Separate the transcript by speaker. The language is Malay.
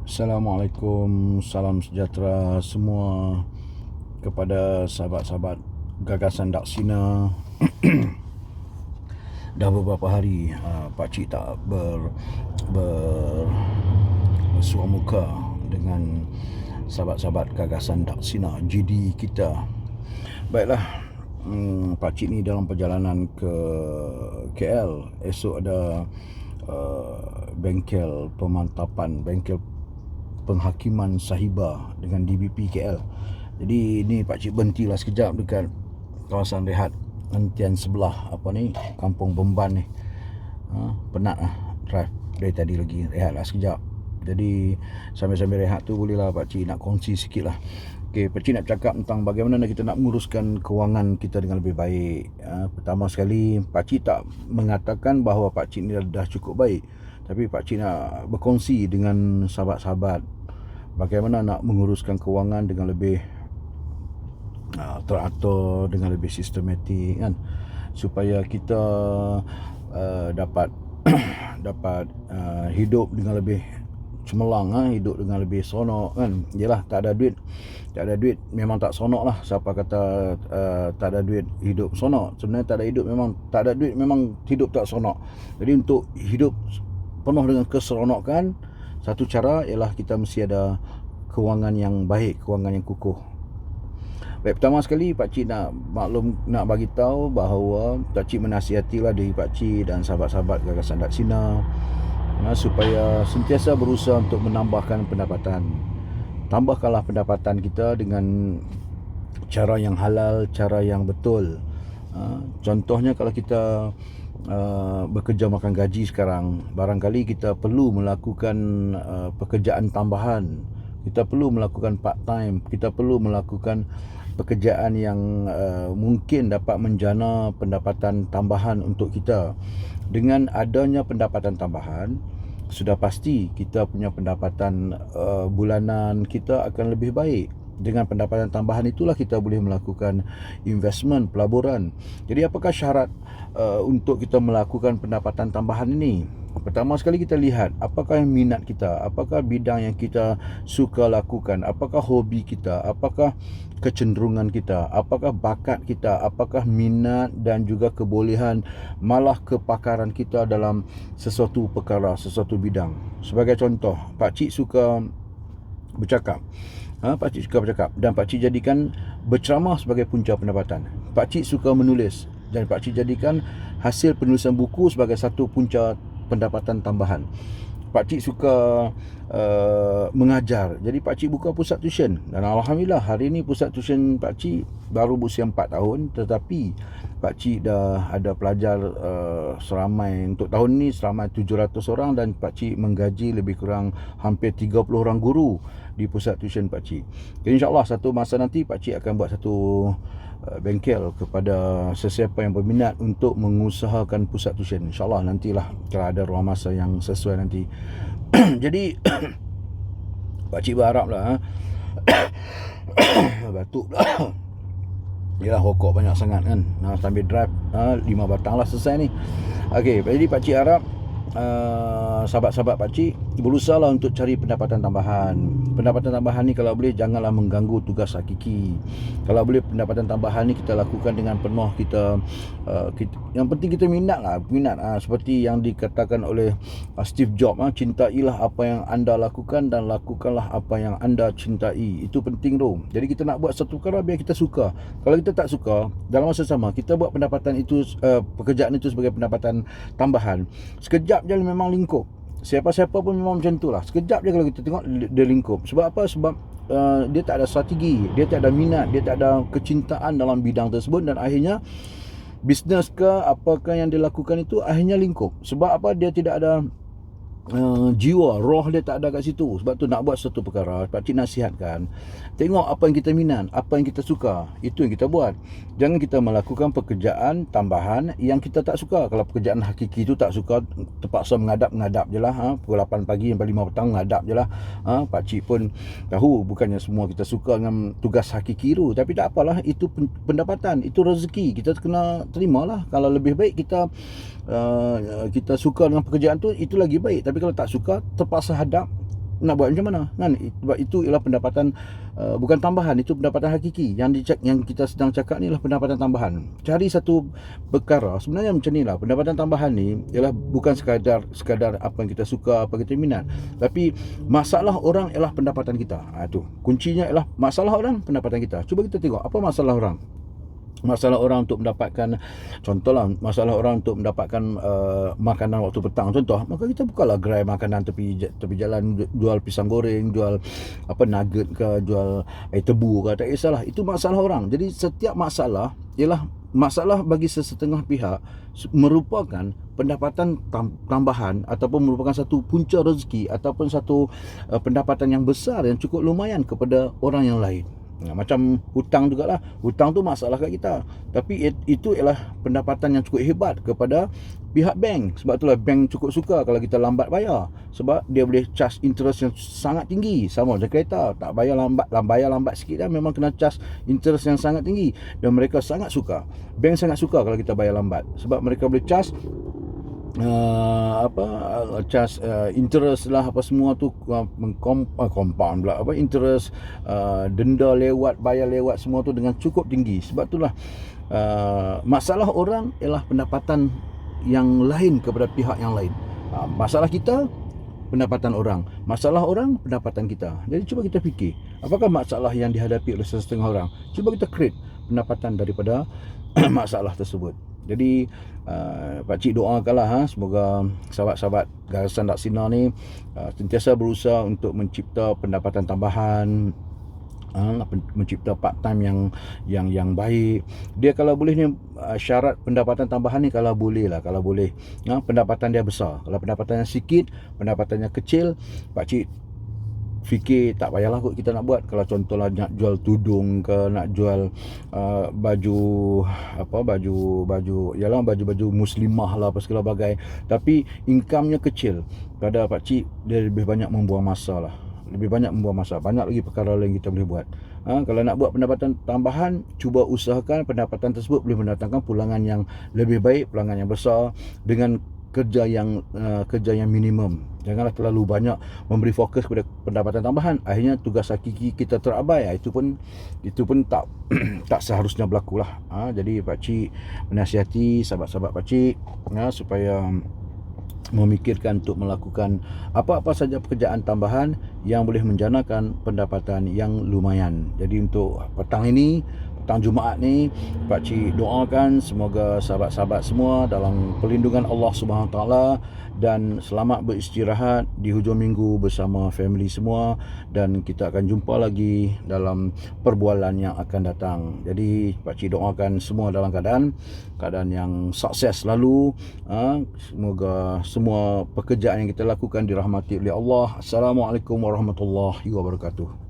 Speaker 1: Assalamualaikum, salam sejahtera semua kepada sahabat-sahabat gagasan Daksina. Dah beberapa hari pakcik tak bersuah muka dengan sahabat-sahabat gagasan Daksina GD kita. Baiklah, pakcik ni dalam perjalanan ke KL. Esok ada bengkel pemantapan, bengkel penghakiman sahiba dengan DBP KL. Jadi ni pakcik berhentilah sekejap dekat kawasan rehat hentian sebelah Kampung Bemban ni. Penat lah drive dari tadi, lagi rehatlah sekejap. Jadi sambil-sambil rehat tu bolehlah pakcik nak kongsi sikit lah. Okay, pakcik nak cakap tentang bagaimana kita nak menguruskan kewangan kita dengan lebih baik. Pertama sekali, pakcik tak mengatakan bahawa pakcik ni dah cukup baik, tapi pakcik nak berkongsi dengan sahabat-sahabat bagaimana nak menguruskan kewangan dengan lebih teratur, dengan lebih sistematik kan, supaya kita dapat hidup dengan lebih cemerlang, hidup dengan lebih sonok kan. Yalah, tak ada duit memang tak sonok lah. Siapa kata tak ada duit hidup sonok? Sebenarnya tak ada duit memang hidup tak sonok. Jadi untuk hidup penuh dengan keseronokan, satu cara ialah kita mesti ada kewangan yang baik, kewangan yang kukuh. Baik, pertama sekali pakcik nak bagi tahu bahawa pakcik menasihatilah diri pakcik dan sahabat-sahabat gagasan Daksina supaya sentiasa berusaha untuk menambahkan pendapatan. Tambahkanlah pendapatan kita dengan cara yang halal, cara yang betul. Contohnya, kalau kita bekerja makan gaji sekarang, barangkali kita perlu melakukan pekerjaan tambahan, kita perlu melakukan part time, kita perlu melakukan pekerjaan yang mungkin dapat menjana pendapatan tambahan untuk kita. Dengan adanya pendapatan tambahan, sudah pasti kita punya pendapatan bulanan kita akan lebih baik. Dengan pendapatan tambahan itulah kita boleh melakukan investment, pelaburan. Jadi apakah syarat untuk kita melakukan pendapatan tambahan ini? Pertama sekali, kita lihat apakah yang minat kita, apakah bidang yang kita suka lakukan, apakah hobi kita, apakah kecenderungan kita, apakah bakat kita, apakah minat dan juga kebolehan, malah kepakaran kita dalam sesuatu perkara, sesuatu bidang. Sebagai contoh, pakcik suka bercakap. Pakcik suka bercakap dan pakcik jadikan berceramah sebagai punca pendapatan. Pakcik suka menulis dan pakcik jadikan hasil penulisan buku sebagai satu punca pendapatan tambahan. Pakcik suka mengajar, jadi pakcik buka pusat tuition. Dan alhamdulillah, hari ni pusat tuition pakcik baru berusia 4 tahun, tetapi pakcik dah ada pelajar seramai, untuk tahun ni seramai 700 orang, dan pakcik menggaji lebih kurang hampir 30 orang guru di pusat tuition pakcik. Jadi insyaAllah satu masa nanti pakcik akan buat satu bengkel kepada sesiapa yang berminat untuk mengusahakan pusat tuition. InsyaAllah nantilah, kalau ada ruang masa yang sesuai nanti. Jadi pakcik berharap lah batuk lah. Yelah, rokok banyak sangat kan, sambil drive 5 batang lah selesai ni. Okey, jadi pakcik harap sahabat-sahabat pakcik berusaha lah untuk cari pendapatan tambahan. Pendapatan tambahan ni kalau boleh janganlah mengganggu tugas hakiki. Kalau boleh pendapatan tambahan ni kita lakukan dengan penuh kita, yang penting kita minat. Seperti yang dikatakan oleh Steve Jobs, cintailah apa yang anda lakukan dan lakukanlah apa yang anda cintai. Itu penting tu. Jadi kita nak buat satu perkara biar kita suka. Kalau kita tak suka, dalam masa sama kita buat pendapatan itu, pekerjaan itu sebagai pendapatan tambahan, sekejap je memang lingkup. Siapa-siapa pun memang macam tu lah. Sekejap je kalau kita tengok dia lingkup. Sebab apa? Sebab dia tak ada strategi, dia tak ada minat, dia tak ada kecintaan dalam bidang tersebut, dan akhirnya bisnes ke apakah yang dia lakukan itu akhirnya lingkup. Sebab apa? Dia tidak ada jiwa, roh dia tak ada kat situ. Sebab tu nak buat satu perkara, pakcik nasihatkan, tengok apa yang kita minat, apa yang kita suka, itu yang kita buat. Jangan kita melakukan pekerjaan tambahan yang kita tak suka. Kalau pekerjaan hakiki tu tak suka, terpaksa mengadap je lah. Pukul 8 pagi sampai 5 petang mengadap je lah. Pakcik pun tahu bukannya semua kita suka dengan tugas hakiki tu, tapi tak apalah, itu pendapatan, itu rezeki, kita kena terimalah. Kalau lebih baik kita suka dengan pekerjaan tu, itu lagi baik. Tapi kalau tak suka, terpaksa hadap, nak buat macam mana kan? Sebab itu ialah pendapatan bukan tambahan, itu pendapatan hakiki. Yang kita sedang cakap ni ialah pendapatan tambahan. Cari satu perkara, sebenarnya macam ni lah, pendapatan tambahan ni ialah bukan sekadar apa yang kita suka, apa kita minat, tapi masalah orang ialah pendapatan kita. Tu kuncinya ialah masalah orang, pendapatan kita. Cuba kita tengok apa masalah orang. Masalah orang untuk mendapatkan, contohlah, masalah orang untuk mendapatkan makanan waktu petang, contoh, maka kita bukalah gerai makanan tepi jalan, jual pisang goreng, jual apa nugget ke, jual air tebu ke, tak kisahlah. Itu masalah orang. Jadi setiap masalah ialah masalah bagi sesetengah pihak merupakan pendapatan tambahan ataupun merupakan satu punca rezeki ataupun satu pendapatan yang besar yang cukup lumayan kepada orang yang lain. Macam hutang jugalah. Hutang tu masalah kat kita, tapi itu ialah pendapatan yang cukup hebat kepada pihak bank. Sebab itulah bank cukup suka kalau kita lambat bayar, sebab dia boleh charge interest yang sangat tinggi. Sama macam kereta, tak bayar lambat sikit dah memang kena charge interest yang sangat tinggi. Dan mereka sangat suka, bank sangat suka kalau kita bayar lambat, sebab mereka boleh charge charge interest lah, apa semua tu, compound pula, interest, denda lewat, bayar lewat, semua tu dengan cukup tinggi. Sebab itulah masalah orang ialah pendapatan yang lain kepada pihak yang lain. Masalah kita, pendapatan orang. Masalah orang, pendapatan kita. Jadi cuba kita fikir, apakah masalah yang dihadapi oleh setengah orang. Cuba kita create pendapatan daripada masalah tersebut. Jadi pakcik doakanlah semoga sahabat-sahabat Garasan Laksina ni sentiasa berusaha untuk mencipta pendapatan tambahan, mencipta part time yang baik. Dia kalau boleh ni, syarat pendapatan tambahan ni kalau boleh pendapatan dia besar. Kalau pendapatannya sikit, pendapatannya kecil, pakcik fikir tak payahlah kot kita nak buat. Kalau contohlah nak jual tudung ke, nak jual baju muslimah lah, apa segala bagai, tapi income-nya kecil, pada pakcik dia lebih banyak membuang masa lah. Banyak lagi perkara lain kita boleh buat. Kalau nak buat pendapatan tambahan, cuba usahakan pendapatan tersebut boleh mendatangkan pulangan yang lebih baik, pulangan yang besar, dengan kerja yang minimum. Janganlah terlalu banyak memberi fokus kepada pendapatan tambahan, akhirnya tugas hakiki kita terabai. Itu pun tak tak seharusnya berlaku lah. Jadi pakcik menasihati sahabat-sahabat pakcik supaya memikirkan untuk melakukan apa-apa saja pekerjaan tambahan yang boleh menjanakan pendapatan yang lumayan. Jadi untuk petang Jumaat ni, pakcik doakan semoga sahabat-sahabat semua dalam perlindungan Allah Subhanahu Taala dan selamat beristirahat di hujung minggu bersama family semua, dan kita akan jumpa lagi dalam perbualan yang akan datang. Jadi pakcik doakan semua dalam keadaan yang sukses selalu. Semoga semua pekerjaan yang kita lakukan dirahmati oleh Allah. Assalamualaikum warahmatullahi wabarakatuh.